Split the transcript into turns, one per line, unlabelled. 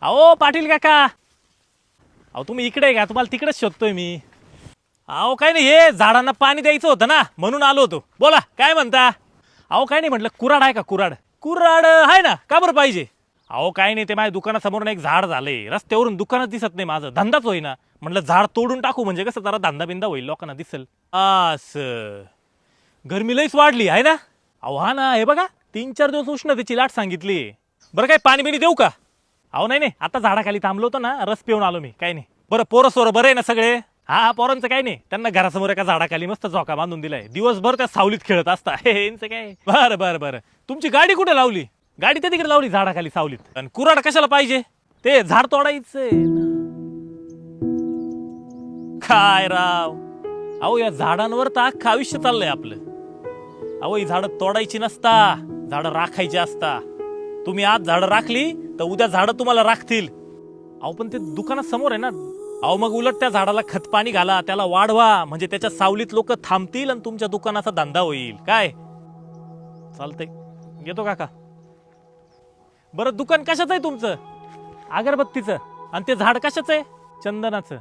अहो पाटील काका, अहो तुम्ही इकडे आहे का? तुम्हाला तिकडेच शोधतोय मी. अहो काय नाही, हे झाडांना पाणी द्यायचं होतं ना, म्हणून आलो होतो. बोला काय म्हणता? अहो काय नाही म्हटलं, कुऱ्हाड आहे का? कुऱ्हाड कुऱ्हाड आहे ना, का बरं पाहिजे? अहो काय नाही, ते माझ्या दुकानासमोर एक झाड झालंय, रस्त्यावरून दुकानच दिसत नाही माझं, धंदाच होईना. म्हटलं झाड तोडून टाकू, म्हणजे कसं जरा धंदा बिंदा होईल, लोकांना दिसेल. असं गरमी लईच वाढली आहे ना. अहो हा ना, हे बघा 3-4 दिवस उष्णतेची लाट सांगितली. बरं काय पाणी बिणी देऊ का? अहो नाही नाही, आता झाडाखाली थांबलो होतो ना, रस पिऊन आलो मी. काही नाही. बरं पोरं सोरं बरं आहे ना सगळे? हा पोरांचं काही नाही, त्यांना घरासमोर एका झाडाखाली मस्त झोका बांधून दिलाय, दिवसभर त्या सावलीत खेळत असता. यांचं काय. बरं बरं बरं, तुमची गाडी कुठे लावली? गाडी त्या तिकडे लावली झाडाखाली सावलीत. आणि कुऱ्हाड कशाला पाहिजे? ते झाड तोडायचंय ना. काय राव, अहो या झाडांवर तर अख्खं आयुष्य चाललंय आपलं. अहो ही झाडं तोडायची नसता, झाडं राखायची असता. तुम्ही आज झाडं राखली तर उद्या झाडं तुम्हाला राखतील. अहो पण ते दुकानासमोर आहे ना. अहो मग उलट त्या झाडाला खत पाणी घाला, त्याला वाढवा, म्हणजे त्याच्या सावलीत लोक थांबतील आणि तुमच्या दुकानाचा धंदा होईल. काय चालतंय, येतो काका. बरं दुकान कशाचं आहे तुमचं? अगरबत्तीचं. आणि ते झाड कशाचं आहे? चंदनाचं.